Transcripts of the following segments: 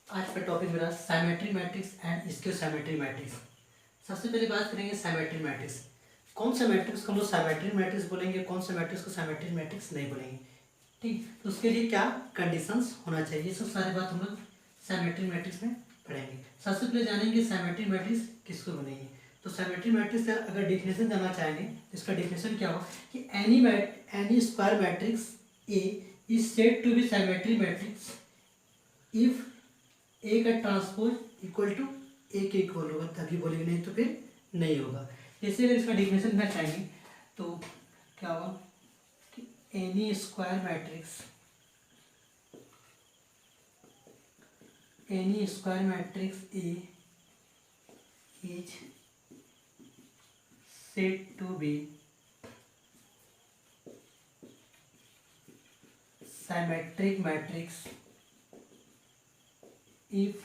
आज का टॉपिक मेरा symmetric matrix and skew symmetric matrix. सबसे पहले बात करेंगे साइमेट्रिक मैट्रिक्स। कौन सा मैट्रिक्स को हम लोग साइमेट्रिक मैट्रिक्स बोलेंगे, कौन सा मैट्रिक्स को साइमेट्रिक मैट्रिक्स नहीं बोलेंगे। ठीक, तो उसके लिए क्या कंडीशंस होना चाहिए, ये सब सारी बात हम लोग साइमेट्रिक मैट्रिक्स में पढ़ेंगे। सबसे पहले जानेंगे साइमेट्रिक मैट्रिक्स किसको बनेंगे। तो साइमेट्रिक मैट्रिक्स का अगर डिफिनेशन जानना चाहेंगे तो इसका डिफिनेशन क्या हो कि any square matrix A is said to be symmetric matrix if A का ट्रांसपोज इक्वल टू ए के इक्वल होगा, तभी बोलेंगे, नहीं तो फिर नहीं होगा। जैसे अगर इसका डिफिनेशन करना चाहेंगे तो क्या होगा कि any square matrix A is said to be symmetric matrix if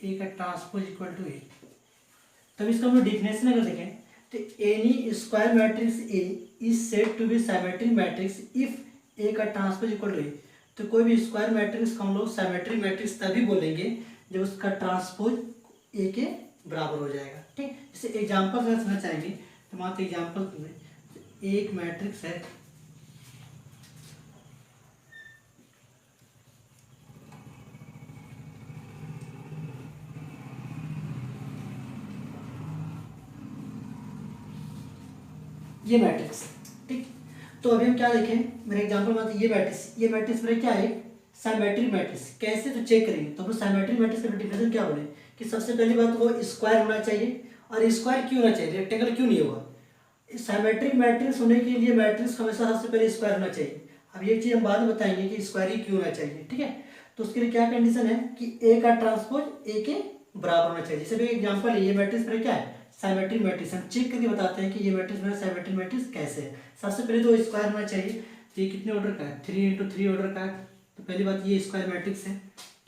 A का ट्रांसपोज इक्वल टू ए। तब इसका हम लोग डिफिनेशन अगर देखें तो any square matrix A is said to be symmetric matrix if A का ट्रांसपोज इक्वल टू ए। तो कोई भी स्क्वायर मैट्रिक्स को हम लोग साइमेट्रिक मैट्रिक्स तभी बोलेंगे जब उसका ट्रांसपोज ए के बराबर हो जाएगा। ठीक, जैसे एग्जाम्पल अगर समझना चाहेंगे तो मात्र एग्जाम्पल में एक मैट्रिक्स है ये मैट्रिक्स। ठीक, तो अभी हम क्या देखें, मेरे एग्जांपल में ये मैट्रिक्स मेरा क्या है, साइमेट्रिक मैट्रिक्स। कैसे तो चेक करेंगे तो हम साइमेट्रिक मैट्रिक्स का डिफिनेशन क्या बोले कि सबसे पहली बात वो स्क्वायर होना चाहिए। और स्क्वायर क्यों होना चाहिए, रेक्टेंगल क्यों नहीं होगा। साइमेट्रिक मैट्रिक्स होने के लिए मैट्रिक्स हमेशा सबसे पहले स्क्वायर होना चाहिए। अब ये चीज़ हम बाद में बताएंगे कि स्क्वायर ही क्यों होना चाहिए। ठीक है, तो उसके लिए क्या कंडीशन है कि ए का ट्रांसपोज ए के बराबर होना चाहिए। जैसे भी एग्जाम्पल है, ये मैट्रिक्स मेरा क्या है, साइमेट्रिक मैट्रिक्स। हम चेक करके बताते हैं कि ये मैट्रिक्स मेरा साइमेट्रिक मैट्रिक्स कैसे है। सबसे पहले तो स्क्वायर होना चाहिए। तो ये कितने ऑर्डर का है, 3 × 3 ऑर्डर का है। तो पहली बात ये स्क्वायर मैट्रिक्स है।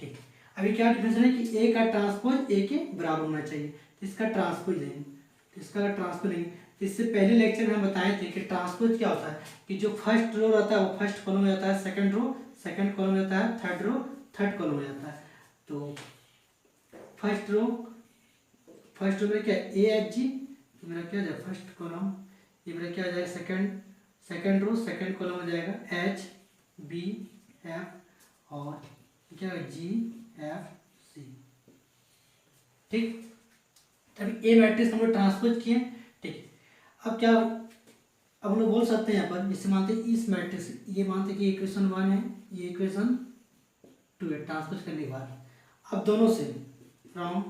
ठीक, अभी क्या डिफिनेशन है कि ए का ट्रांसपोज ए के बराबर होना चाहिए। तो इसका ट्रांसपोज लेंगे, तो इसका ट्रांसपोज लेंगे। तो इससे पहले लेक्चर में हम बताए थे कि ट्रांसपोज क्या होता है कि जो फर्स्ट रो रहता है वो फर्स्ट कॉलम में जाता है, सेकंड रो सेकंड कॉलम में जाता है, थर्ड रो थर्ड कॉलम में जाता है। तो फर्स्ट रो में क्या ए एच जी, तो मेरा क्या जाएगा फर्स्ट कॉलम, ये मेरा क्या आ जाएगा सेकंड रो सेकंड कॉलम हो जाएगा एच बी एफ और क्या होगा जी एफ सी। ठीक, तभी ए मैट्रिक्स हम लोग ट्रांसपोज किए। ठीक, अब क्या, अब हम लोग बोल सकते हैं यहाँ पर, जैसे मानते हैं इस मैट्रिक्स, ये मानते हैं कि इक्वेशन 1 है, ये इक्वेशन 2 है ट्रांसपोज करने के बाद। अब दोनों से फ्रॉम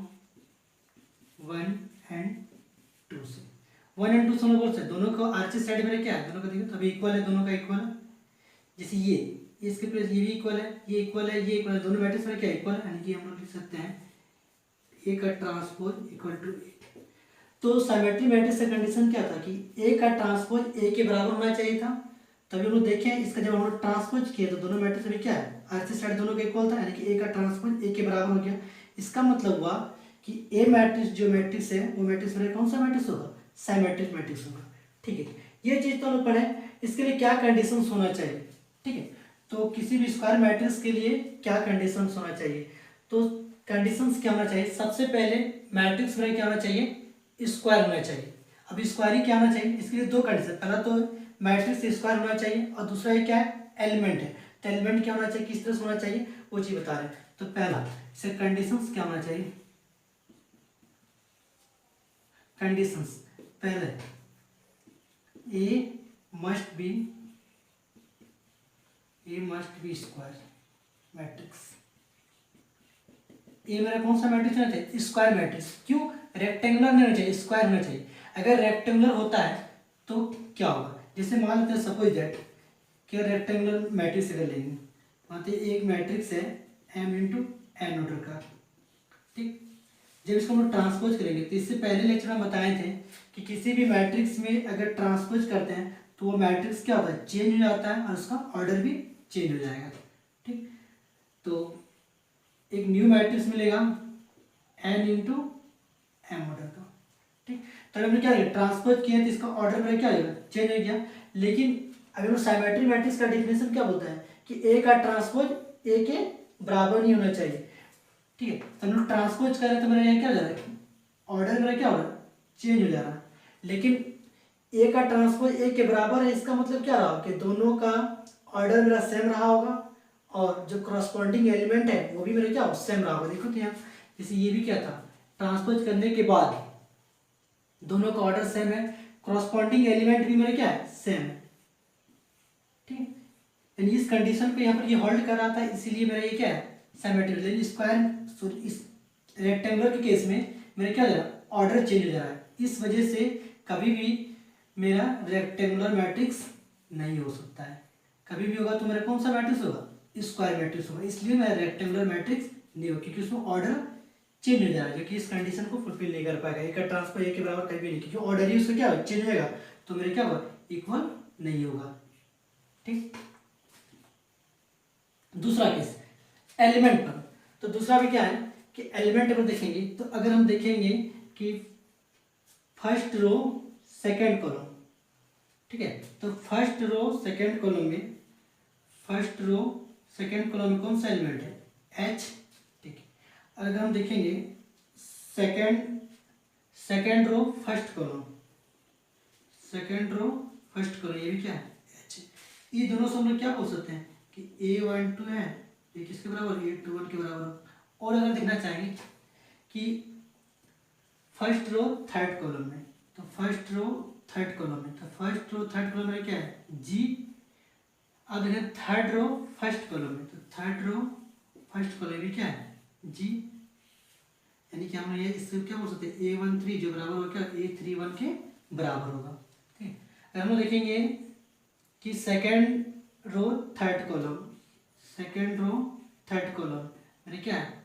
1 एंड 2 से 1 एंड 2 से हम लोग बोल सकते हैं दोनों को आरची साइड में क्या है, दोनों का देखो तो अभी इक्वल है, दोनों का इक्वल है। जैसे ये इसके प्लस ये भी इक्वल है, ये इक्वल है, ये इक्वल है, दोनों मैट्रिक्स में क्या इक्वल है, यानी कि हम लोग लिख सकते हैं ए का ट्रांसपोज इक्वल टू ए। तो साइमेट्रिक मैट्रिक्स का कंडीशन क्या था कि ए का ट्रांसपोज ए के बराबर होना चाहिए था। तभी हम लोग देखें इसका जब हम लोग ट्रांसपोज किए तो दोनों मैट्रिक्स में क्या है, आरची साइड दोनों का इक्वल था, यानी कि ए का ट्रांसपोज ए के बराबर हो गया। इसका मतलब हुआ कि ए मैट्रिक्स जो मैट्रिक्स है वो मैट्रिक्स मेरा कौन सा मैट्रिक्स होगा, साइमेट्रिक मैट्रिक्स होगा। ठीक है, ये चीज तो लोग पढ़े। इसके लिए क्या कंडीशंस होना चाहिए। ठीक है, तो किसी भी स्क्वायर मैट्रिक्स के लिए क्या कंडीशंस होना चाहिए, तो कंडीशंस क्या होना चाहिए, सबसे पहले मैट्रिक्स में क्या होना चाहिए, स्क्वायर होना चाहिए। अब स्क्वायर ही क्या होना चाहिए, इसके लिए दो कंडीशन, पहला तो मैट्रिक्स स्क्वायर होना चाहिए और दूसरा ये क्या है, एलिमेंट है। तो एलिमेंट क्या होना चाहिए, किस तरह से होना चाहिए वो चीज बता रहे हैं। तो पहला से कंडीशंस क्या होना चाहिए, कंडीशंस पहले ए must be square matrix. A मेरा कौन सा मैट्रिक्स होना चाहिए, स्क्वायर मैट्रिक्स। क्यों, रेक्टेंगुलर नहीं होना चाहिए, स्क्वायर होना चाहिए। अगर रेक्टेंगुलर होता है तो क्या होगा, जैसे मान लेते हैं सपोज दैट कि रेक्टेंगुलर मैट्रिक्स अगर लेंगे, मानते एक मैट्रिक्स है m इंटू एन ऑर्डर का। ठीक, जब इसको हम ट्रांसपोज करेंगे तो इससे पहले लेक्चर में बताए थे कि किसी भी मैट्रिक्स में अगर ट्रांसपोज करते हैं तो वो मैट्रिक्स क्या होता है, चेंज हो जाता है और उसका ऑर्डर भी चेंज हो जाएगा। ठीक, तो एक न्यू मैट्रिक्स मिलेगा n इंटू एम ऑर्डर का। ठीक, तो हमने क्या किया, ट्रांसपोज किया तो इसका ऑर्डर में क्या हो जाएगा, चेंज हो गया। लेकिन अगर साइमेट्रिक मैट्रिक्स का डिफिनेशन क्या बोलता है कि ए का ट्रांसपोज ए के बराबर नहीं होना चाहिए। ठीक है, तो हम लोग ट्रांसपोज करें तो मेरा यहाँ क्या हो जा रहा है, ऑर्डर मेरा क्या हो रहा है, चेंज हो जा रहा है। लेकिन ए का ट्रांसपोज ए के बराबर है, इसका मतलब क्या रहा कि दोनों का ऑर्डर मेरा सेम रहा होगा और जो करस्पॉन्डिंग एलिमेंट है वो भी मेरा क्या हो, सेम रहा होगा। देखो तो यहाँ जैसे ये भी क्या था, ट्रांसपोज करने के बाद दोनों का ऑर्डर सेम है, करस्पॉन्डिंग एलिमेंट भी मेरा क्या है, सेम है। ठीक है, यानी इस कंडीशन को यहाँ पर ये होल्ड कर रहा था, इसीलिए मेरा ये क्या है, सिमेट्रिकल। लेकिन स्क्वायर इस रेक्टेंगुलर के केस में मेरा क्या हो जा रहा है, ऑर्डर चेंज हो जा रहा है। इस वजह से कभी भी मेरा रेक्टेंगुलर मैट्रिक्स नहीं हो सकता है। कभी भी होगा तो मेरा कौन सा मैट्रिक्स होगा, स्क्वायर मैट्रिक्स होगा। इसलिए मेरा रेक्टेंगुलर मैट्रिक्स नहीं होगा, क्योंकि उसमें ऑर्डर चेंज हो जा रहा है, जो कि इस कंडीशन को फुलफिल नहीं कर पाएगा। एक का ट्रांसफर एक के बराबर कभी नहीं, क्योंकि ऑर्डर ही उसका क्या होगा, चेंज होगा, तो मेरे क्या होगा, इक्वल नहीं होगा। ठीक, दूसरा केस एलिमेंट पर। तो दूसरा भी क्या है कि एलिमेंट पर देखेंगे तो अगर हम देखेंगे कि फर्स्ट रो सेकंड कॉलम, ठीक है, तो फर्स्ट रो सेकंड कॉलम में, फर्स्ट रो सेकंड कॉलम में कौन सा एलिमेंट है, एच। ठीक है, अगर हम देखेंगे second row first column, second row first column, ये भी क्या है, एच। ये दोनों से हम लोग क्या बोल सकते हैं कि A12 है, ये किसके बराबर, A21 के बराबर। और अगर देखना चाहेंगे कि फर्स्ट रो थर्ड कॉलम में, तो फर्स्ट रो थर्ड कॉलम में, तो फर्स्ट रो थर्ड कॉलम में क्या है, G। अब देखें थर्ड रो फर्स्ट कॉलम में, तो थर्ड रो फर्स्ट कॉलम में क्या है, G। यानी कि हम ये इससे क्या बोल सकते हैं, A13 जो बराबर होगा क्या, A31 के बराबर होगा। ठीक है, अगर हम देखेंगे कि second row third column, second row third column मेरे क्या है,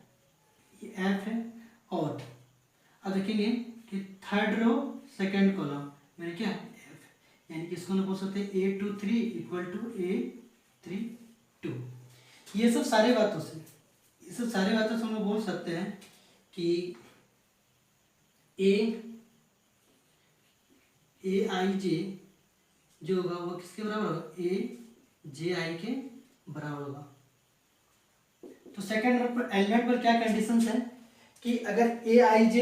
ये एफ है। और अब देखेंगे कि थर्ड रो सेकेंड कॉलम मेरे क्या है, एफ। यानी कि इसको हम बोल सकते हैं A23 इक्वल टू A32। ये सब सारे बातों से, ये सब सारे बातों से हम लोग बोल सकते हैं कि AI J जो होगा वो किसके बराबर होगा, AJI के बराबर होगा। तो सेकंड एलिमेंट पर क्या कंडीशंस है कि अगर AIJ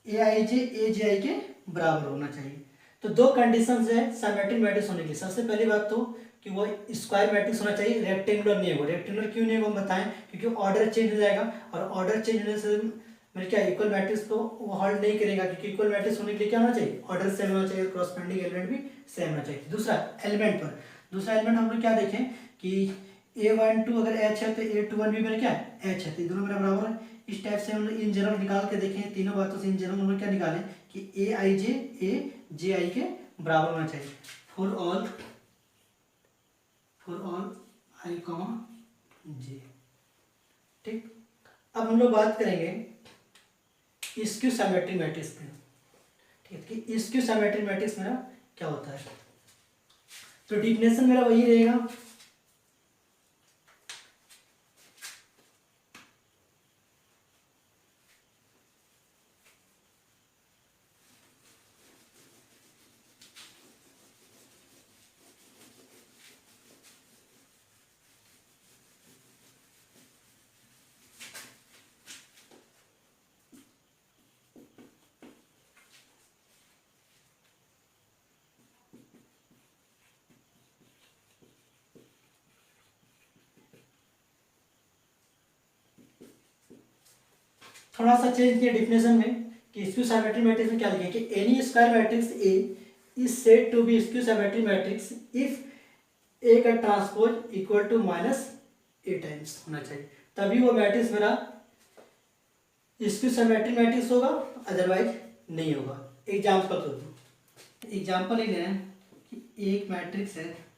AJI के बराबर होना चाहिए। तो दो कंडीशंस है सिमेट्रिक मैट्रिक्स होने के लिए। सबसे पहली बात तो कि वो स्क्वायर मैट्रिक्स होना चाहिए, रेक्टेंगुलर नहीं होगा। रेक्टेंगुलर क्यों नहीं होगा हम बताएं, क्योंकि ऑर्डर चेंज हो जाएगा, और ऑर्डर चेंज होने से मेरे क्या इक्वल मैट्रिक्स को वो होल्ड नहीं करेगा, क्योंकि इक्वल मैट्रिक्स होने के लिए क्या होना चाहिए, ऑर्डर सेम होना चाहिए, करस्पॉन्डिंग एलिमेंट भी सेम होना चाहिए। दूसरा एलिमेंट पर, दूसरा एलिमेंट हम लोग क्या देखें कि A12 अगर H है तो A21 भी मेरा क्या है, H है, तो दोनों मेरा बराबर है। इस टाइप से हम लोग इन जनरल निकाल के देखें, तीनों बातों से इन जनरल हम लोग क्या निकालें कि AIJ AJI के बराबर होना चाहिए फॉर ऑल I, J। ठीक, अब हम लोग बात करेंगे स्क्यू सिमेट्रिक मैट्रिक्स की। ठीक है, कि स्क्यू सिमेट्रिक मैट्रिक्स मेरा क्या होता है। तो डिफिनेशन मेरा वही रहेगा, थोड़ा सा चेंज किया डिफिनेशन में कि स्क्यू सिमेट्रिक मैट्रिक्स में क्या लिखे कि any square matrix A is said to be skew symmetric matrix if A का transpose equal to -a times होना चाहिए, तभी वो मैट्रिक्स मेरा स्क्यू सिमेट्रिक मैट्रिक्स होगा, अदरवाइज नहीं होगा। एग्जाम्पल तो दो, एग्जाम्पल ही ले रहे हैं कि एक मैट्रिक्स है,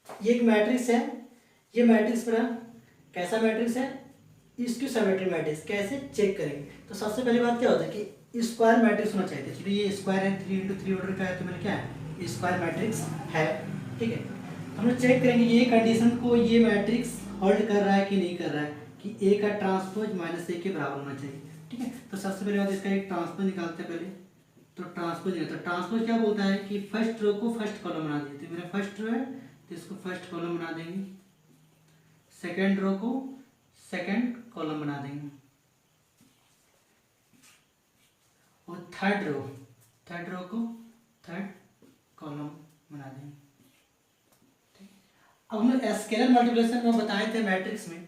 ये एक मैट्रिक्स है, ये मैट्रिक्स मेरा कैसा मैट्रिक्स है, स्क्यू सिमेट्रिक मैट्रिक्स। कैसे चेक करेंगे, तो सबसे पहली बात क्या होता है कि स्क्वायर मैट्रिक्स होना चाहिए। चलिए ये स्क्वायर है, 3 × 3 ऑर्डर का है, तो मेरा क्या है स्क्वायर मैट्रिक्स है। ठीक है, हम लोग चेक करेंगे ये कंडीशन को ये मैट्रिक्स होल्ड कर रहा है कि नहीं कर रहा है, कि ए का ट्रांसपोज माइनस ए के बराबर होना चाहिए। ठीक है, तो सबसे पहले बात इसका एक ट्रांसपोज निकालते हैं पहले। तो ट्रांसपोज है, तो ट्रांसपोज क्या बोलता है कि फर्स्ट रो को फर्स्ट कॉलम बना दिए, तो मेरा फर्स्ट रो है तो इसको फर्स्ट कॉलम बना देंगे, सेकेंड रो को सेकेंड कॉलम बना देंगे, और थर्ड रो को थर्ड कॉलम बना देंगे। ठीक, अब हम स्केलर मल्टीप्लिकेशन में बताए थे मैट्रिक्स में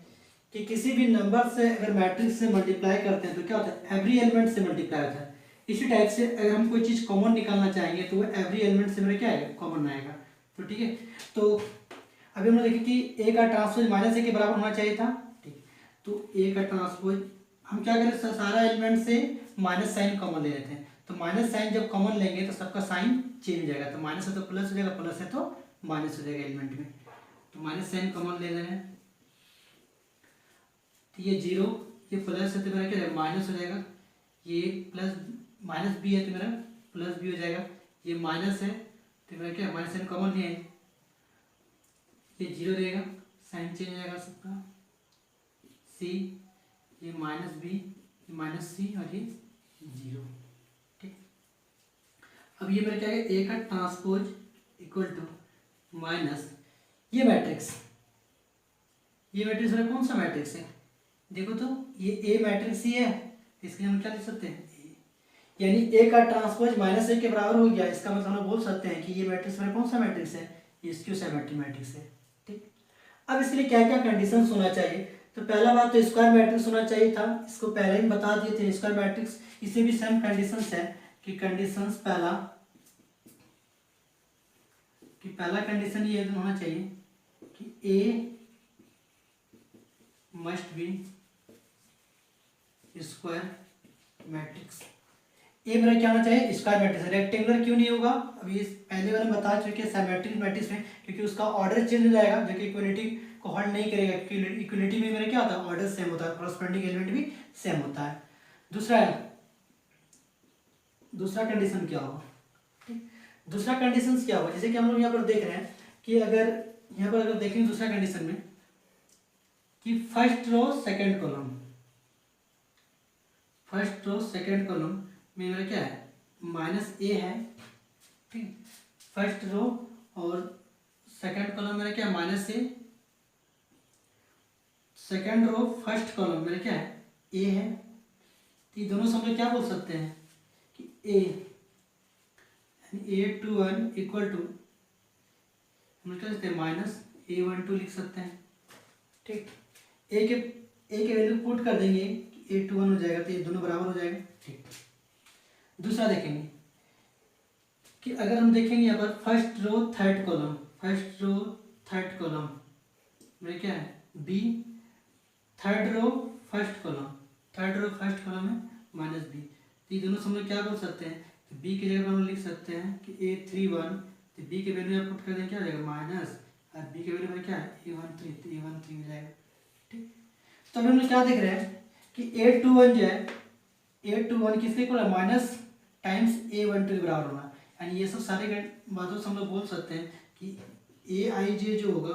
कि किसी भी नंबर से अगर मैट्रिक्स से मल्टीप्लाई करते हैं तो क्या होता है, एवरी एलिमेंट से मल्टीप्लाई होता है। इसी टाइप से अगर हम कोई चीज़ कॉमन निकालना चाहेंगे तो वो एवरी एलिमेंट से मेरा क्या आएगा, कॉमन आएगा। तो ठीक है, तो अभी हमने देखा कि ए का ट्रांसपोज माइनस ए के बराबर होना चाहिए था। ठीक, तो ए का ट्रांसपोज हम क्या करें, सारा एलिमेंट से माइनस साइन कॉमन ले लेते हैं। तो माइनस साइन जब कॉमन लेंगे तो सबका साइन चेंज हो जाएगा, तो माइनस है तो प्लस हो जाएगा, प्लस है तो माइनस हो जाएगा एलिमेंट में। तो माइनस साइन कॉमन ले रहे हैं, तो ये जीरो, ये प्लस है तो मेरा क्या है, माइनस हो जाएगा, ये प्लस माइनस बी है तो मेरा प्लस बी हो जाएगा, ये माइनस है तो मेरा क्या है, माइनस साइन कॉमन है, ये जीरो रहेगा, साइन चेंज हो जाएगा सबका, सी, ये माइनस बी, माइनस सी, और ये जीरो। ठीक, अब ये मेरा क्या है, ए का ट्रांसपोज इक्वल टू माइनस ये मैट्रिक्स मेरा कौन सा मैट्रिक्स है, देखो तो ये ए मैट्रिक्स ही है, इसके हम क्या लिख सकते हैं, यानी ए का ट्रांसपोज माइनस ए के बराबर हो गया। इसका मतलब हम बोल सकते हैं कि ये मैट्रिक्स मेरा कौन सा मैट्रिक्स है, ये स्क्यू सिमेट्रिक मैट्रिक्स है। ठीक, अब इसके लिए क्या क्या कंडीशंस होना चाहिए, तो पहला बात तो स्क्वायर मैट्रिक्स होना चाहिए था, इसको पहले ही बता दिए थे स्क्वायर मैट्रिक्स। इसे भी सेम कंडीशंस है कि कंडीशंस पहला कंडीशन ये होना चाहिए कि ए must be square matrix. A मेरा क्या होना चाहिए, स्क्वायर मैट्रिक्स। रेक्टेंगुलर क्यों नहीं होगा, अभी पहले वाले बता चुके हैं सिमेट्रिक मैट्रिक्स में, क्योंकि उसका ऑर्डर चेंज हो जाएगा जो कि इक्वलिटी को होल्ड नहीं करेगा, क्योंकि इक्वलिटी में मेरा क्या होता है, ऑर्डर सेम होता है, कॉरस्पॉन्डिंग एलिमेंट भी सेम होता है। दूसरा कंडीशन क्या होगा, दूसरा कंडीशन क्या होगा, जैसे कि हम लोग यहाँ पर देख रहे हैं कि अगर यहाँ पर अगर देखें दूसरा कंडीशन में कि फर्स्ट रो सेकंड कॉलम में मेरा क्या है, माइनस ए है। ठीक, फर्स्ट रो और सेकंड कॉलम मेरा क्या है, माइनस ए, सेकंड रो फर्स्ट कॉलम मेरा क्या है, ए है। तो ये दोनों हम लोग क्या बोल सकते हैं कि A21 इक्वल टू हम लोग क्या लिखते हैं, माइनस A12 लिख सकते हैं। ठीक, ए के वैल्यू पुट कर देंगे, A21 हो जाएगा, तो ये दोनों बराबर हो जाएगा। ठीक, दूसरा देखेंगे कि अगर हम देखेंगे यहाँ पर फर्स्ट रो थर्ड कॉलम मेरे क्या है, B, third row first column है माइनस बी। तो ये दोनों हम लोग क्या बोल सकते हैं, तो बी की जगह हम लिख सकते हैं कि A31, तो बी के वैल्यू पुट कर देंगे क्या हो जाएगा, माइनस, और बी के वैल्यू में क्या है, A13, तो A13 हो जाएगा। ठीक, तो अभी हम लोग क्या देख रहे हैं कि A21 जो है, A21 किसके इक्वल है, माइनस टाइम्स A12 के बराबर होना, यानी ये सब सारे बातों से हम लोग बोल सकते हैं कि Aij जो होगा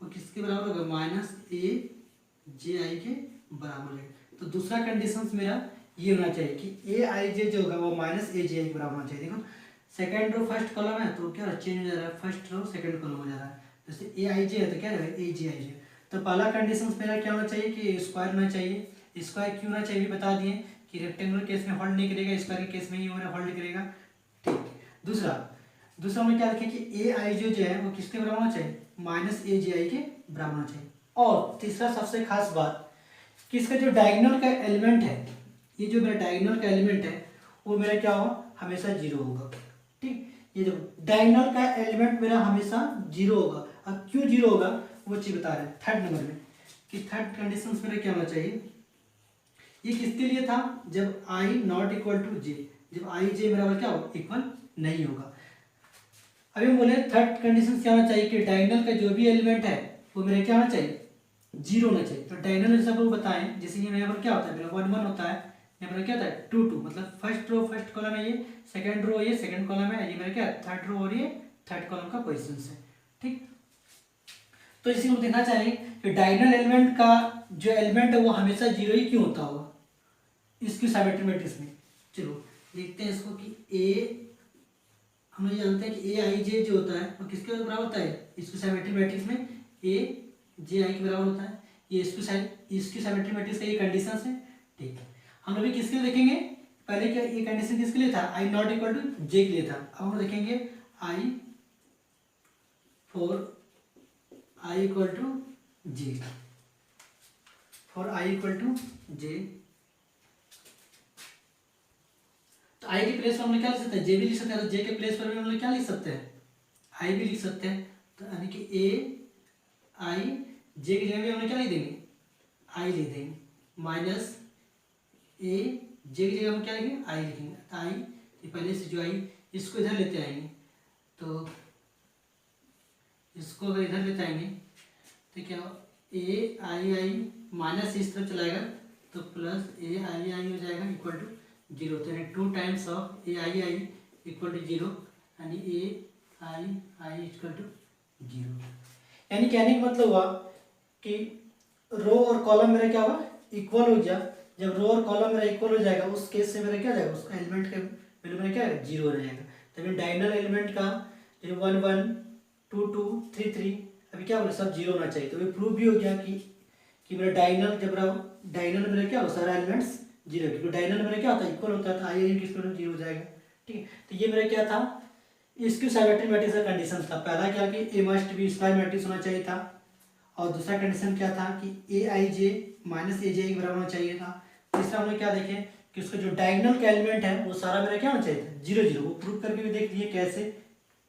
वो किसके बराबर होगा, माइनस AJi के बराबर है। तो दूसरा कंडीशन मेरा ये होना चाहिए कि Aij जो होगा वो माइनस AJi के बराबर होना चाहिए। देखो सेकंड रो फर्स्ट कॉलम है तो क्या चेंज हो जा रहा है, फर्स्ट रो सेकंड कॉलम हो जा रहा है, जैसे Aij है तो क्या रहेगा, AJi। तो पहला कंडीशन मेरा क्या होना चाहिए कि स्क्वायर होना चाहिए। स्क्वायर क्यों होना चाहिए बता दिए कि रेक्टेंगुलर केस में होल्ड नहीं करेगा, स्क्वायर के केस में ही होल्ड करेगा। ठीक, दूसरा हमें क्या रखें कि Aij जो है वो किसके बराबर होना चाहिए, माइनस AJi के बराबर होना चाहिए। और तीसरा सबसे खास बात कि इसका जो डायगोनल का एलिमेंट है, ये जो मेरा डायगोनल का एलिमेंट है वो मेरा क्या होगा, हमेशा जीरो होगा। ठीक, ये जो डायगोनल का एलिमेंट मेरा हमेशा जीरो होगा। अब क्यों जीरो होगा वो चीज बता रहे हैं थर्ड नंबर में, कि थर्ड कंडीशन मेरा क्या होना चाहिए, ये किसके लिए था, जब i नॉट इक्वल टू जे, जब Ij बराबर क्या होगा, इक्वल नहीं होगा। अभी हम बोले थर्ड कंडीशन क्या होना चाहिए कि डायगोनल का जो भी एलिमेंट है वो मेरा क्या होना चाहिए, जीरो होना चाहिए। तो डायगोनल जैसे वो बताएं, जैसे ये यहाँ पर क्या होता है, मेरा 1 1 होता है, यहाँ पर क्या होता है 2 2, मतलब फर्स्ट रो फर्स्ट कॉलम है, ये सेकंड रो ये सेकंड कॉलम है, ये मेरा क्या है थर्ड रो और ये थर्ड कॉलम का पोजीशन है। ठीक, तो इसी को देखना चाहेंगे कि डायगोनल एलिमेंट का जो एलिमेंट है वो हमेशा जीरो ही क्यों होता होगा इसकी सिमेट्री मैट्रिक्स में। चलो देखते हैं इसको कि ए, हम लोग जानते हैं कि ए आई जे जो होता है वो किसके बराबर होता है, इसकी सिमेट्री मैट्रिक्स में ए जे आई के बराबर होता है। ये इसकी सिमेट्री मैट्रिक्स का ये कंडीशन है। ठीक है, हम लोग भी किसके लिए देखेंगे, पहले क्या ये कंडीशन किसके लिए था, I not equal to J के लिए था। अब हम लोग देखेंगे I for I equal to J, for I equal to J, तो आई के प्लेस पर हम लोग क्या लिख सकते हैं, जे भी लिख सकते हैं, तो जे के प्लेस पर भी हम लोग क्या लिख सकते हैं, आई भी लिख सकते हैं। तो यानी कि ए आई जे की जगह भी हम लोग क्या लिख देंगे, आई लिख देंगे, माइनस ए जे की जगह हम क्या लिखेंगे, आई लिखेंगे। तो आई ये पहले से जो आई इसको इधर लेते आएंगे, तो इसको अगर इधर लेते आएंगे तो क्या ए आई आई माइनस इस तरफ चलाएगा तो प्लस ए आई आई हो जाएगा इक्वल टू जीरो। तो यानी 2 times of A I I equal to zero, यानी A I I equal to zero. यानी कहने का मतलब हुआ कि रो और कॉलम मेरा क्या हुआ, इक्वल हो गया। जब रो और कॉलम मेरा इक्वल हो जाएगा उस केस से मेरा क्या जाएगा, उसका एलिमेंट का वैल्यू मेरा क्या है, जीरो हो जाएगा। तभी डायगोनल एलिमेंट का 1 1 2 2 3 3 अभी क्या बोले सब जीरो होना चाहिए। तो ये प्रूव भी हो गया कि मेरा डायगोनल जब डायगोनल मेरा क्या हो, सारा एलिमेंट्स जीरो, क्योंकि डायगोनल मेरा क्या होता है, इक्वल होता है, तो आई आई किसको जीरो हो जाएगा। ठीक है, तो ये मेरा क्या था, इसकी सिमेट्री मैट्रिक्स का कंडीशन था। पहला क्या कि ए मस्ट बी स्क्वायर मैट्रिक्स होना चाहिए था, और दूसरा कंडीशन क्या था कि ए आई जे माइनस ए जे के बराबर होना चाहिए था। तीसरा हम लोग क्या देखें कि उसका जो डायगोनल का एलिमेंट है वो सारा मेरा क्या होना चाहिए था, जीरो जीरो। वो प्रूव करके भी देख लिए कैसे,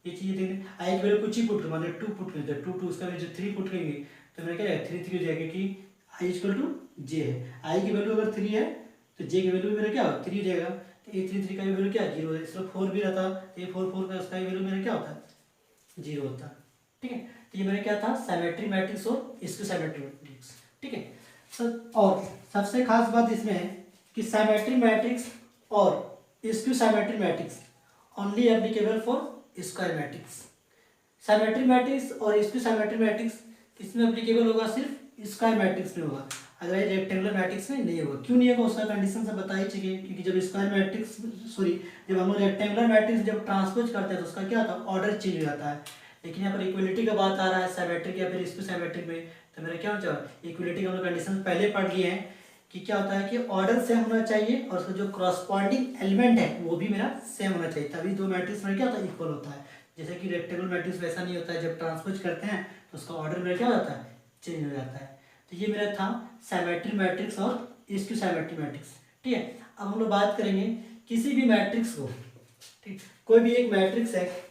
ये चीज़ें देखें। आई की वैल्यू कुछ ही पुट मतलब 2 पुट करेंगे, तो 2 2 उसका वैल्यू 3 पुट करेंगे तो मेरा क्या है 3 3 हो जाएगा, कि आई इक्वल टू जे है। आई की वैल्यू अगर 3 है तो जे की वैल्यू मेरा क्या हो 3 हो जाएगा। तो ए 3 3 का वैल्यू क्या जीरो है, सिर्फ 4 भी रहता तो ए 4 4 का उसका वैल्यू मेरा क्या होता है, जीरो होता। ठीक है, तो ये मेरा क्या था, सिमेट्री मैट्रिक्स और इसकी सिमेट्री मैट्रिक्स। ठीक है सर, और सबसे खास बात इसमें है कि सिमेट्री मैट्रिक्स और इसकी symmetry matrix only applicable for square matrix. Symmetry matrix और इसकी सिमेट्री मैट्रिक्स किसमें एप्लीकेबल होगा, सिर्फ स्क्वायर मैट्रिक्स में होगा, अदरवाइज रेक्टेंगुलर मैट्रिक्स में नहीं होगा। क्यों नहीं होगा उसका कंडीशन से बता ही चाहिए, क्योंकि जब स्क्वायर मैट्रिक्स सॉरी जब हम लोग रेक्टेंगुलर मैट्रिक्स जब ट्रांसपोज करते हैं तो उसका क्या होता है, ऑर्डर चेंज हो जाता है। लेकिन यहाँ पर इक्वलिटी का बात आ रहा है सिमेट्रिक या फिर इसको सिमेट्रिक में, तो मेरा क्या होता है, इक्वलिटी का हम लोग कंडीशन पहले पढ़ लिए हैं कि क्या होता है कि ऑर्डर सेम होना चाहिए और उसका जो करस्पॉन्डिंग एलिमेंट है वो भी मेरा सेम होना चाहिए, तभी दो मैट्रिक्स में क्या होता है, इक्वल होता है। जैसे कि रेक्टेंगुलर मैट्रिक्स वैसा नहीं होता है, जब ट्रांसपोज करते हैं तो उसका ऑर्डर मेरा क्या हो जाता है, चेंज हो जाता है। तो ये मेरा था सिमेट्री मैट्रिक्स और इसकी सिमेट्री मैट्रिक्स। ठीक है, अब हम लोग बात करेंगे किसी भी मैट्रिक्स को। ठीक, कोई भी एक मैट्रिक्स है,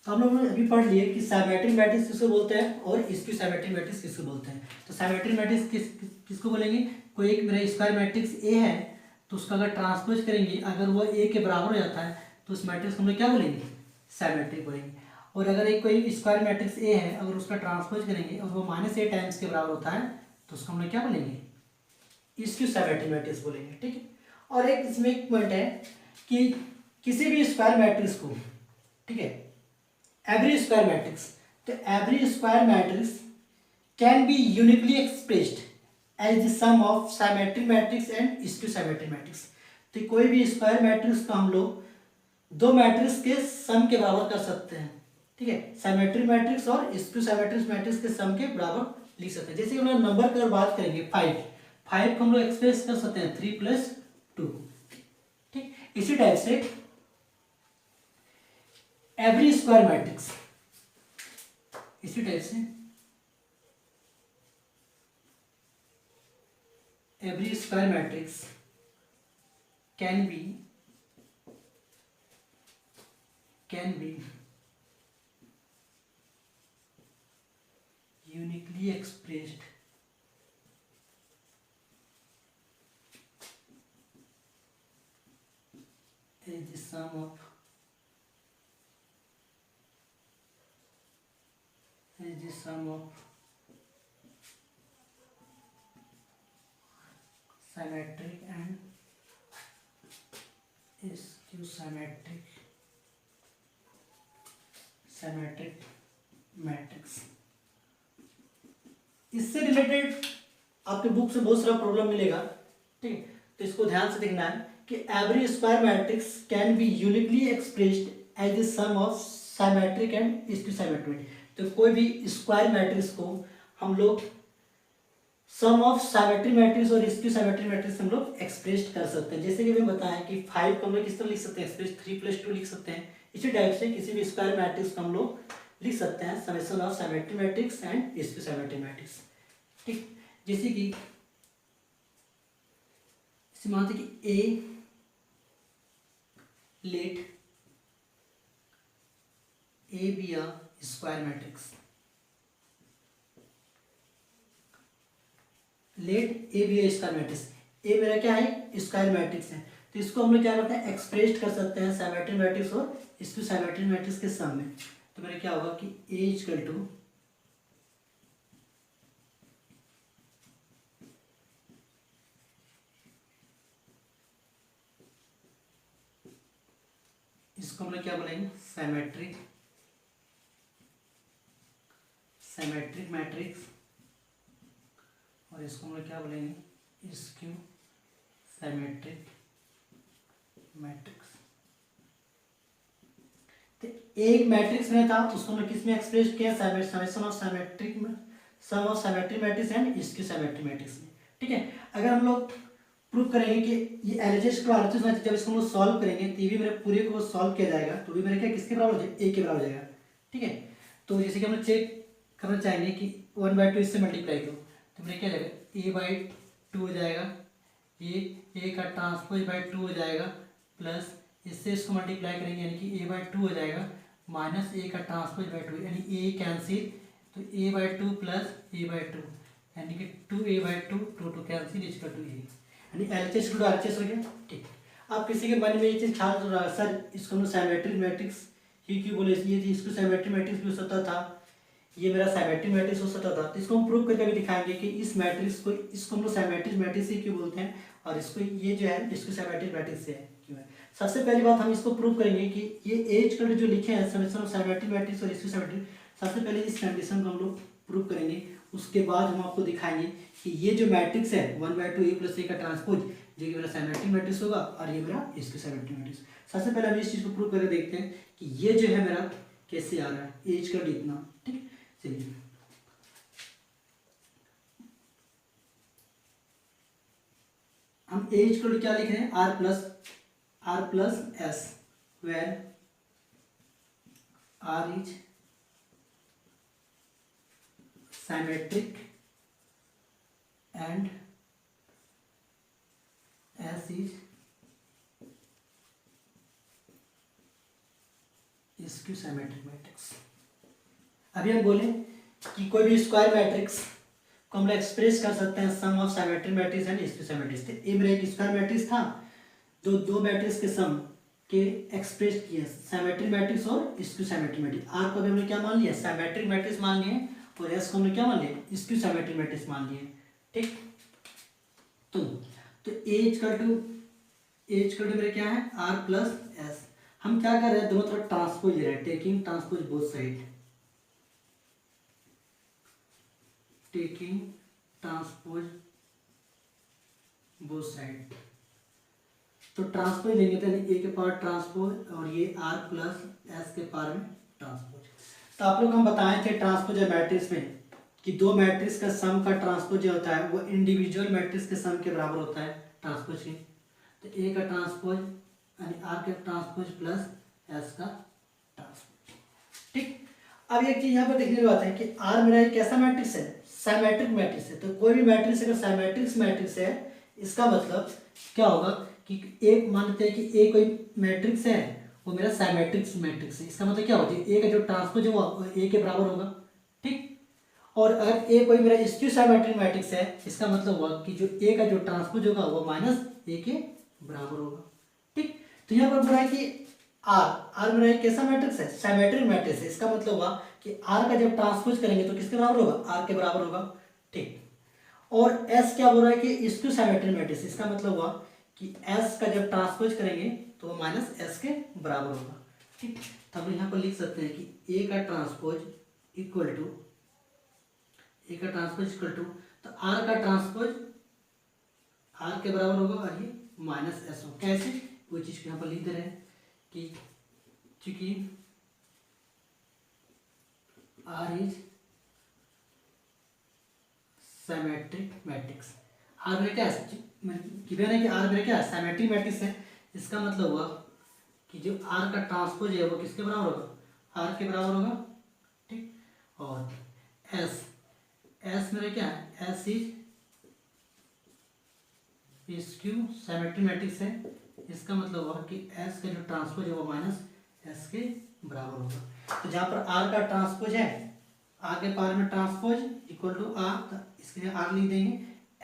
तो हम लोगों ने अभी पढ़ लिए कि सिमेट्रिक मैट्रिक्स किसको बोलते हैं और इसकी सिमेट्रिक मैट्रिक्स किसको बोलते हैं। तो सिमेट्रिक मैट्रिक्स किसको बोलेंगे, कोई एक मेरा स्क्वायर मैट्रिक्स ए है तो उसका अगर ट्रांसपोज करेंगे अगर वो ए के बराबर हो जाता है तो उस मैट्रिक्स को हम लोग क्या बोलेंगे, सिमेट्रिक बोलेंगे। और अगर एक कोई स्क्वायर मैट्रिक्स ए है अगर उसका ट्रांसपोज करेंगे और वो माइनस ए टाइम्स के बराबर होता है तो उसको हम लोग क्या बोलेंगे, इसकी सिमेट्रिक मैट्रिक्स बोलेंगे। ठीक है, और एक इसमें एक पॉइंट है कि किसी भी स्क्वायर मैट्रिक्स को, ठीक है, every square matrix, तो every square matrix can be uniquely expressed as the sum of symmetric matrix and skew symmetric matrix। तो कोई भी स्क्वायर मैट्रिक्स को हम लोग दो मैट्रिक्स के सम के बराबर कर सकते हैं। ठीक है, सिमेट्रिक मैट्रिक्स और स्क्यू सिमेट्रिक मैट्रिक्स के सम के बराबर लिख सकते हैं। जैसे हम लोग नंबर की अगर बात करेंगे 5 को हम लोग एक्सप्रेस कर सकते हैं 3 + 2। ठीक, इसी टाइप से एवरी स्क्वायर मैट्रिक्स, इसी टाइप से every square matrix can B uniquely expressed is the sum of symmetric and skew symmetric matrix. इससे रिलेटेड आपके बुक से बहुत सारा प्रॉब्लम मिलेगा, ठीक है, तो इसको ध्यान से देखना है कि every square matrix can be uniquely expressed as the sum of symmetric and skew symmetric. तो कोई भी स्क्वायर मैट्रिक्स को हम लोग सम ऑफ सिमेट्रिक मैट्रिक्स और स्क्यू सिमेट्रिक मैट्रिक्स हम लोग एक्सप्रेस कर सकते हैं। जैसे कि हमें बताया कि 5 को हम लोग किस तरह लिख सकते हैं, एक्सप्रेस 3 + 2 लिख सकते हैं। इसी टाइप से किसी भी स्क्वायर मैट्रिक्स को हम लोग लिख सकते हैं summation of symmetric matrix and skew symmetric matrix, ठीक। जैसे कि मानते कि A let A be a square matrix, let A be a square matrix. A मेरा क्या है, स्क्वायर मैट्रिक्स है, तो इसको हम लोग क्या करते हैं, एक्सप्रेस कर सकते हैं सिमेट्रिक मैट्रिक्स और स्क्यू सिमेट्रिक मैट्रिक्स के सम में। तो मेरा क्या होगा कि ए इक्वल टू इसको हम लोग क्या बोलेंगे, सिमेट्रिक मैट्रिक्स, और इसको हम लोग क्या बोलेंगे, स्क्यू सिमेट्रिक मैट्रिक्स। तो एक मैट्रिक्स में था उसको हमने किस में एक्सप्रेस किया, समेशन ऑफ सिमेट्रिक में, sum of symmetric matrix and skew symmetric matrix में, ठीक है। अगर हम लोग प्रूव करेंगे कि ये एलएचएस को आरएचएस में, जब इसको हम लोग सॉल्व करेंगे तो भी मेरे पूरे को सॉल्व किया जाएगा तो भी मेरे क्या किसके बराबर हो जाएगा, ए के बराबर हो जाएगा, ठीक है। तो जैसे कि हम लोग चेक करना चाहेंगे कि 1/2 इससे मल्टीप्लाई करो तो मेरे क्या जाएगा, a/2 हो जाएगा, ए का ट्रांसपोज बाई 2 हो जाएगा, प्लस इससे इसको मल्टीप्लाई करेंगे यानी कि a/2 हो जाएगा, माइनस ए का ट्रांसपोज बाई 2 यानी ए कैंसिल, तो a/2 प्लस a/2 यानी कि 2a/2 2 कैंसिल इसका 2a, यानी एलएचएस टू आरएचएस हो गया, ठीक। आप किसी के मन में ये चीज़ ख्याल कर रहा है, सर इसको हम सिमेट्रिक मैट्रिक्स ही क्यों बोले, ये इसको सिमेट्रिक मैट्रिक्स भी हो सकता था, ये मेरा सिमेट्रिक मैट्रिक्स हो सकता था। तो इसको हम प्रूव करके भी दिखाएंगे कि इस मैट्रिक्स को, इसको हम लोग सिमेट्रिक मैट्रिक्स ही क्यों बोलते हैं, और इसको ये जो है इसको सिमेट्रिक मैट्रिक्स से क्यों है। सबसे पहली बात हम इसको प्रूव करेंगे कि ये एज कर जो लिखे हैं समेशन ऑफ सिमेट्रिक मैट्रिक्स और इसको सिमेट्रिक, सबसे पहले इस कंडीशन को हम लोग प्रूव करेंगे, उसके बाद हम आपको दिखाएंगे कि ये जो मैट्रिक्स है 1/2 a प्लस ए का ट्रांसपोज जो कि मेरा सिमेट्रिक मैट्रिक्स होगा और ये मेरा इसका सिमेट्रिक मैट्रिक्स। सबसे पहले हम इस चीज़ को प्रूव करके देखते हैं कि ये जो है मेरा कैसे आ रहा है, एज कर इतना, ठीक। चलिए हम एज को क्या लिख रहे हैं, r plus s, where r is symmetric and s is skew symmetric matrix. अभी हम बोले कि कोई भी स्क्वायर मैट्रिक्स को हम लोग एक्सप्रेस कर सकते हैं sum of symmetric matrix and skew symmetrics. ये मेरा एक स्क्वायर मैट्रिक्स था, दो मैट्रिक्स के सम के एक्सप्रेस किए सिमेट्रिक मैट्रिक्स और स्क्यू सिमेट्रिक मैट्रिक्स। आर को हमने क्या मान लिया, सिमेट्रिक मैट्रिक्स मान लिए, और एस को हमने क्या मान लिया, स्क्यू सिमेट्रिक मैट्रिक्स मान लिए, ठीक। तो एज का टू मेरा क्या है, आर प्लस एस। हम क्या कर रहे हैं, दोनों तरफ ट्रांसपोज ले रहे हैं, taking transpose both side, taking transpose both side. तो ट्रांसपोज लेंगे तो ए के पावर ट्रांसपोज और ये आर प्लस एस के पावर में ट्रांसपोज। तो आप लोग हम बताए थे ट्रांसपोज मैट्रिक्स में कि दो मैट्रिक्स का सम का ट्रांसपोज जो होता है वो इंडिविजुअल मैट्रिक्स के सम के बराबर होता है ट्रांसपोज के। तो ए का ट्रांसपोज यानी आर का ट्रांसपोज प्लस एस का ट्रांसपोज, ठीक। अब एक चीज यहाँ पर देखने की बात है कि आर मेरा एक कैसा मैट्रिक्स है, सिमेट्रिक मैट्रिक्स है। तो कोई भी मैट्रिक्स अगर सिमेट्रिक मैट्रिक्स है, इसका मतलब क्या होगा कि एक मानते हैं कि ए कोई मैट्रिक्स है, वो मेरा सिमेट्रिक मैट्रिक्स है। इसका मतलब क्या होता है, ए का जो ट्रांसपोज है वो ए के बराबर होगा, ठीक। और अगर ए कोई मेरा स्क्यू सिमेट्रिक मैट्रिक्स है, इसका मतलब हुआ कि जो ए का जो ट्रांसपोज होगा वो माइनस ए के बराबर होगा, ठीक। तो यहाँ पर बोला है कि आर मेरा एक कैसा मैट्रिक्स है, सिमेट्रिक मैट्रिक्स है। इसका मतलब हुआ कि आर का जब ट्रांसपोज करेंगे तो किसके बराबर होगा, आर के बराबर होगा, ठीक। और एस क्या बोल रहा है कि स्क्यू सिमेट्रिक मैट्रिक्स, इसका मतलब हुआ कि एस का जब ट्रांसपोज करेंगे तो वो माइनस एस के बराबर होगा, ठीक। तो हम यहाँ पर लिख सकते हैं कि ए का ट्रांसपोज इक्वल टू तो आर का ट्रांसपोज आर के बराबर होगा और ये माइनस एस हो। कैसे, वो चीज को यहाँ पर लिख दे रहे हैं कि चूंकि R is symmetric matrix, R मेरा क्या है, गिवन है कि आर मेरा क्या है, सिमेट्रिक मैट्रिक्स है। इसका मतलब हुआ कि जो आर का ट्रांसपोज है वो किसके बराबर होगा, आर के बराबर होगा, ठीक। और एस मेरा क्या है, S is skew symmetric matrix है। इसका मतलब हुआ कि एस का जो ट्रांसपोज है वो माइनस एस के बराबर होगा। तो जहाँ पर आर का ट्रांसपोज है, आर के पावर में ट्रांसपोज इक्वल टू आर, तो इसके लिए आर लिख देंगे।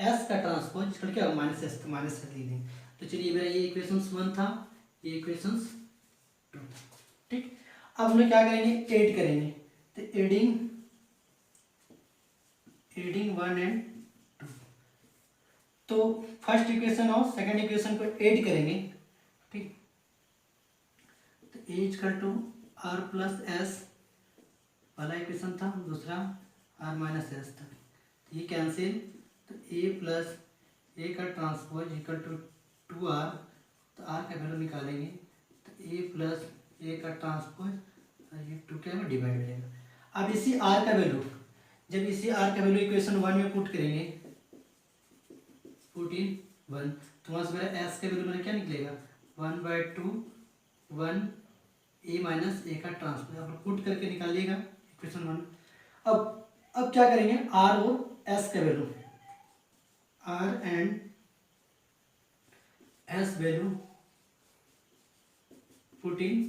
एस का ट्रांसपोज इसका क्या होगा, माइनस एस, तो माइनस एस लिख देंगे। तो चलिए मेरा ये इक्वेशन 1 था, ये इक्वेशन 2, ठीक। अब हम लोग क्या करेंगे, ऐड करेंगे। तो एडिंग 1 एंड 2, तो फर्स्ट इक्वेशन और सेकंड इक्वेशन को ऐड करेंगे, ठीक। तो A equal to R plus S पहला इक्वेशन था, दूसरा आर माइनस एस था, तो ये कैंसिल। तो ए प्लस ए का ट्रांसपोज इक्वल टू 2r, तो आर का वैल्यू निकालेंगे। तो ए प्लस ए का ट्रांसपोज और ये 2 क्या में डिवाइड हो जाएगा। अब इसी आर का वैल्यू, जब इसी आर का वैल्यू इक्वेशन 1 में पुट करेंगे, पुट इन 1, तो वहाँ से मेरा एस का वैल्यू मेरा क्या निकलेगा, 1/2 1 ए माइनस ए का ट्रांसपोज, आप पुट करके निकालिएगा इक्वेशन 1। अब क्या करेंगे, आर और एस का value, R and S value put in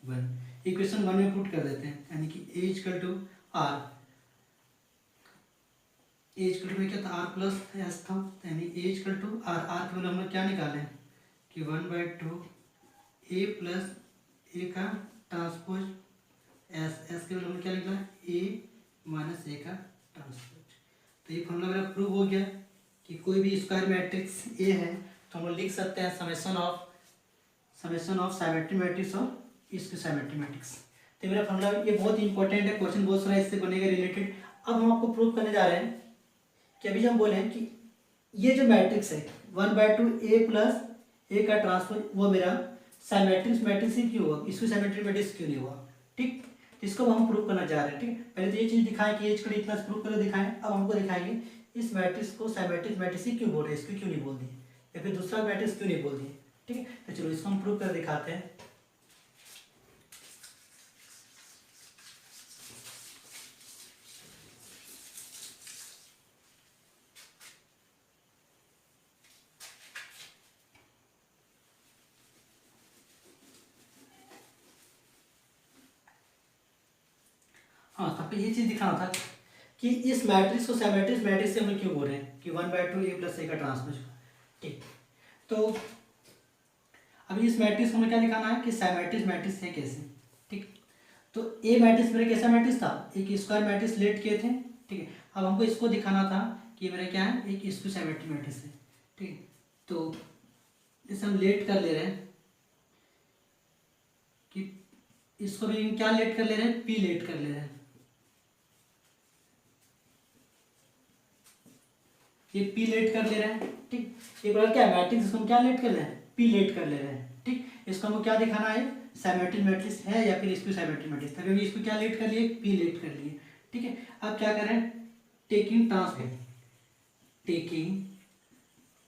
1, equation 1 में पुट कर देते हैं, यानी कि A equal to R, A equal to में क्या था, आर प्लस एस था, यानी A equal to R, R के वैल्यू हम लोग क्या निकाले कि 1/2 ए प्लस ए का ट्रांसपोज एस के वैल्यू में क्या निकला, ए माइनस ए का ट्रांसपोज। तो ये फॉर्मूला मेरा प्रूव हो गया कि कोई भी स्क्वायर मैट्रिक्स ए है तो हम लोग लिख सकते हैं समेशन ऑफ सिमेट्रिक मैट्रिक्स और इसके सिमेट्रिक मैट्रिक्स। तो मेरा फॉर्मूला ये बहुत इंपॉर्टेंट है, क्वेश्चन बहुत सारा इससे बनेगा रिलेटेड। अब हम आपको प्रूव करने जा रहे हैं कि अभी हम बोले हैं कि ये जो मैट्रिक्स है 1/2 ए प्लस ए का ट्रांसपोज वो मेरा सिमेट्रिक मैट्रिक्स ही क्यों हुआ, इसको सिमेट्रिक मैट्रिक्स क्यों नहीं हुआ, ठीक। तो इसको हम प्रूव करना चाह रहे हैं, ठीक। पहले तो ये चीज दिखाएं कि एच को इतना प्रूव करके दिखाएं। अब हमको दिखाएंगे इस मैट्रिक्स को सिमेट्रिक मैट्रिक्स ही क्यों बोल रहे हैं, इसको क्यों नहीं बोल दिए, या फिर दूसरा मैट्रिक्स क्यों नहीं बोल दिए, ठीक है। तो चलो इसको हम प्रूव कर दिखाते हैं। हाँ, तो आपको ये चीज दिखाना था कि इस मैट्रिक्स को सिमेट्रिक मैट्रिक्स से हम क्यों बोल रहे हैं कि 1/2 ए प्लस ए का ट्रांसपोज, ठीक। तो अभी इस मैट्रिक्स को हमें क्या दिखाना है कि सिमेट्रिक मैट्रिक्स है कैसे, ठीक। तो ए मैट्रिक्स मेरा कैसा मैट्रिक्स था, एक स्क्वायर मैट्रिक्स लेट किए थे, ठीक है। अब हमको इसको दिखाना था कि मेरा क्या है, एक स्क्यू सिमेट्रिक मैट्रिक्स है, ठीक। तो इसे हम लेट कर ले रहे हैं कि इसको भी क्या लेट कर ले रहे हैं, पी लेट कर ले रहे हैं। ये पी लेट कर ले रहे हैं, ठीक। एक बार क्या मैट्रिक्स, इसको हम क्या लेट कर रहे हैं, पी लेट कर ले रहे हैं, ठीक। इसको हमको क्या दिखाना है, सिमेट्रिक मैट्रिक्स है या फिर इसको सिमेट्रिक मैट्रिक्स, तभी इसको क्या लेट कर लिए, पी लेट कर लिए, ठीक है। अब क्या करें, टेकिंग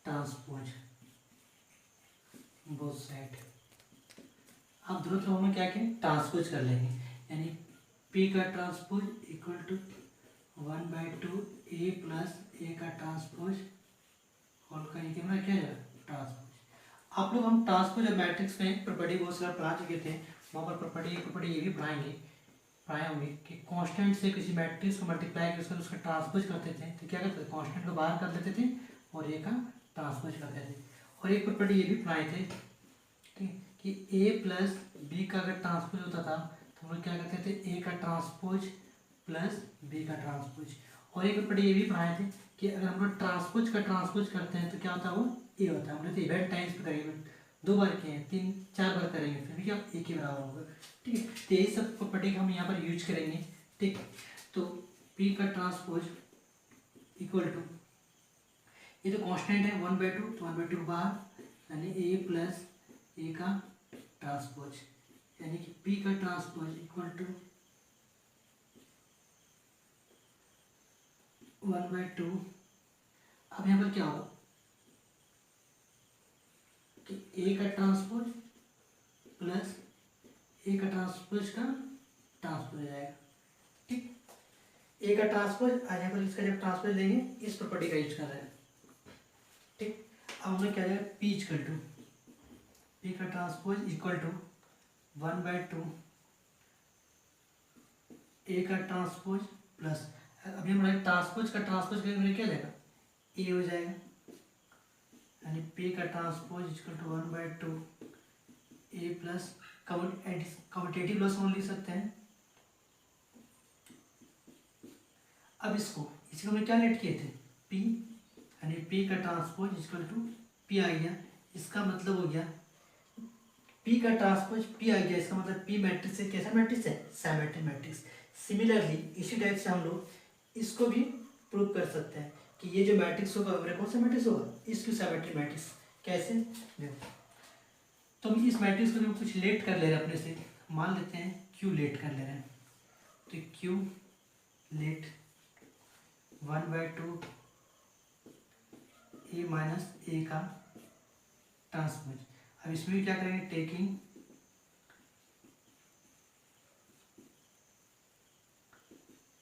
ट्रांसपोज बोथ साइड, अब दोनों तरफ हम क्या करें, ट्रांसपोज कर लेंगे, यानी पी का transpose equal to 1/2 A plus A का ट्रांसपोज होल करने के बाद क्या है, ट्रांसपोज। आप लोग हम ट्रांसपोज और मैट्रिक्स में प्रॉपर्टी बहुत सारा पढ़ा चुके थे, वहाँ पर प्रॉपर्टी ये भी पढ़ाए होंगे कि कांस्टेंट से किसी मैट्रिक्स को मल्टीप्लाई करके उसका ट्रांसपोज करते थे, तो क्या करते थे, कांस्टेंट को बाहर कर लेते थे और ए का ट्रांसपोज करते थे। और एक प्रॉपर्टी ये भी पढ़ाए थे, ठीक, कि ए प्लस बी का अगर ट्रांसपोज होता था तो हम लोग क्या करते थे, ए का ट्रांसपोज प्लस बी का ट्रांसपोज। और एक प्रॉपर्टी ये भी पढ़ाए थे कि अगर हम लोग ट्रांसपोज का ट्रांसपोज करते हैं तो क्या होता है, वो ए होता है। हम लोग तो इवेंट टाइम्स पे करेंगे, 2 बार किए हैं, 3-4 बार करेंगे, फिर भी क्या एक ही बराबर होगा। ठीक है, तो यही सब प्रॉपर्टी हम यहाँ पर यूज करेंगे। ठीक, तो पी का ट्रांसपोज इक्वल टू, ये तो कांस्टेंट है 1/2, तो 1/2 बाहर, यानी ए प्लस ए का ट्रांसपोज, यानी कि पी का ट्रांसपोज इक्वल टू 1/2। अब यहाँ पर क्या होगा कि ए का ट्रांसपोज प्लस ए का ट्रांसपोज का ट्रांसपोज हो जाएगा। ठीक, ए का ट्रांसपोज आज यहाँ पर इसका जब ट्रांसपोज लेंगे इस प्रॉपर्टी का यूज कर रहे हैं। ठीक, अब हमें क्या जाएगा, पी इक्वल टू पी का ट्रांसपोज इक्वल टू 1/2 ए का ट्रांसपोज प्लस, अभी हमारे ट्रांसपोज का ट्रांसपोज करेंगे क्या जाएगा, ए हो जाएगा, यानी पी का transpose equal to 1/2 A plus commutative laws हम लिख सकते हैं। अब इसको हमने क्या लेट किए थे, पी, यानी पी का ट्रांसपोज इक्वल टू पी आ गया। इसका मतलब हो गया पी का ट्रांसपोज पी आ गया, इसका मतलब पी मैट्रिक्स है, कैसा मैट्रिक्स है, सिमेट्रिक मैट्रिक्स। सिमिलरली इसी टाइप से हम लोग इसको भी प्रूव कर सकते हैं कि ये जो मैट्रिक्स होगा मेरा कौन सा मैट्रिक्स होगा, इसकी सिमेट्रिक मैट्रिक्स। कैसे, देखो तो हम इस मैट्रिक्स को कुछ लेट कर ले रहे हैं अपने से, मान लेते हैं क्यू लेट कर ले रहे हैं, तो क्यू लेट 1/2 ए माइनस ए का ट्रांसपोज। अब इसमें भी क्या करेंगे,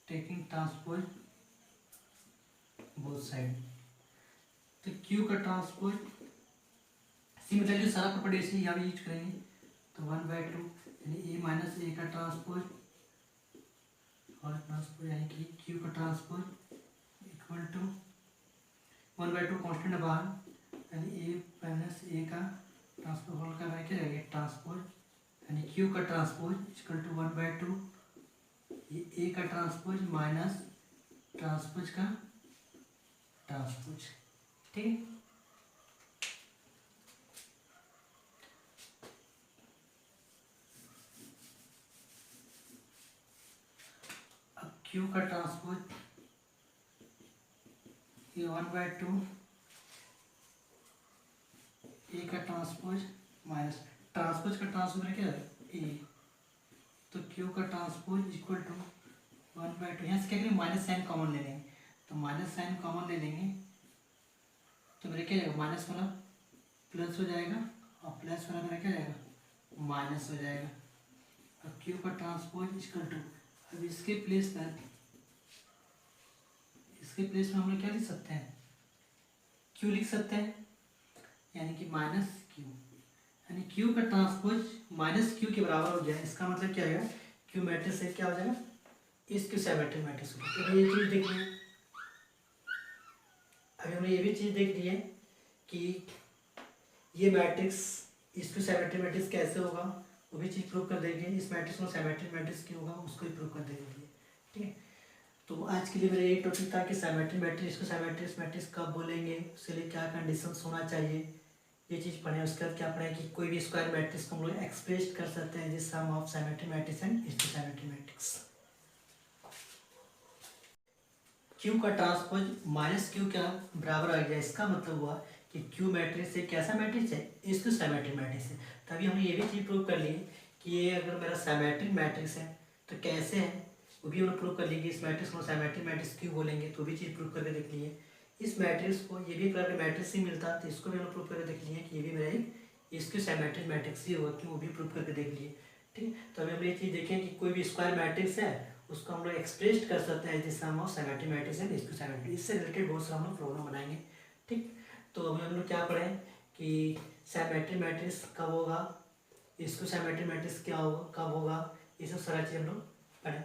टेकिंग ट्रांसपोज बोथ साइड, तो क्यू का ट्रांसपोज सिमिलरली सारा प्रॉपर्टी ऐसे यहाँ भी यूज करेंगे, तो 1/2 यानी ए माइनस ए का ट्रांसपोज और ट्रांसपोज, यानी कि क्यू का ट्रांसपोज इक्वल टू 1/2 कॉन्स्टेंट बाहर, यानी ए माइनस ए का ट्रांसपोज होल का क्या रहेगा, ट्रांसपोज, यानी क्यू का ट्रांसपोज इक्वल टू 1/2 ये ए का ट्रांसपोज माइनस ट्रांसपोज का ट्रांसपोज। ठीक, अब क्यू का ट्रांसपोज ये 1/2 ए का ट्रांसपोज माइनस ट्रांसपोज का ट्रांसपोज क्या है ए, तो क्यू का ट्रांसपोज इक्वल टू 1/2, यहाँ से क्या करेंगे, माइनस साइन कॉमन ले लेंगे, तो माइनस साइन कॉमन ले लेंगे तो मेरा क्या जाएगा, माइनस वाला प्लस हो जाएगा और प्लस वाला मेरा क्या जाएगा, माइनस हो जाएगा। अब क्यू का ट्रांसपोज इक्वल टू, अब इसके प्लेस में हम लोग क्या लिख सकते हैं, क्यू लिख सकते हैं, यानी कि माइनस क्यू, यानी क्यू का ट्रांसपोज माइनस क्यू के बराबर हो गया। इसका मतलब क्या है, क्यू मैट्रिक्स से क्या हो जाएगा, इसकी सिमेट्रिक मैट्रिक्स होगा। तो ये चीज़ देखनी है, अभी हमने ये भी चीज़ देख ली है कि ये मैट्रिक्स इसको सिमेट्रिक मैट्रिक्स कैसे होगा, वो भी चीज़ प्रूव कर देंगे। इस मैट्रिक्स को सिमेट्रिक मैट्रिक्स क्यों होगा उसको भी प्रूव कर देंगे। ठीक है, तो आज के लिए मेरा एक टॉपिक था कि सिमेट्रिक मैट्रिक्स को सिमेट्रिक मैट्रिक्स कब बोलेंगे, उसके लिए क्या कंडीशंस होना चाहिए, ये चीज़ पढ़ें। उसके बाद क्या पढ़ें कि कोई भी स्क्वायर मैट्रिक्स को हम लोग एक्सप्रेस कर सकते हैं जिस सम ऑफ सिमेट्रिक मैट्रिक्स एंड इसकी सिमेट्रिक मैट्रिक्स। क्यू का ट्रांसपोज माइनस क्यू क्या बराबर आ गया, इसका मतलब हुआ कि क्यू मैट्रिक्स है कैसा मैट्रिक्स है, इसकी सिमेट्रिक मैट्रिक्स है। तभी हमने ये भी चीज़ प्रूव कर ली कि ये अगर मेरा सिमेट्रिक मैट्रिक्स है तो कैसे है, वो भी हमने प्रूव कर ली कि इस मैट्रिक्स को सिमेट्रिक मैट्रिक्स क्यों बोलेंगे, तो भी चीज़ प्रूव करके देख लिए। इस मैट्रिक्स को ये भी अगर मैट्रिक्स ही मिलता तो इसको भी हमने प्रूव करके देख लिए कि ये भी मेरा एक इसकी सिमेट्रिक मैट्रिक्स ही होगा, क्यों वो भी प्रूव करके देख लिए। ठीक, तो अभी हम ये चीज़ देखें कि कोई भी स्क्वायर मैट्रिक्स है उसको हम लोग एक्सप्रेस कर सकते हैं जिस सम ऑफ सिमेट्रिक मैट्रिक्स है इसको सिमेट्रिक, इससे रिलेटेड बहुत सारा हम लोग प्रॉब्लम बनाएंगे। ठीक, तो अभी हम लोग क्या पढ़ें कि सिमेट्रिक मैट्रिक्स कब होगा, इसको सिमेट्रिक मैट्रिक्स क्या होगा, कब होगा, ये सब सारा चीज़ हम लोग पढ़ें।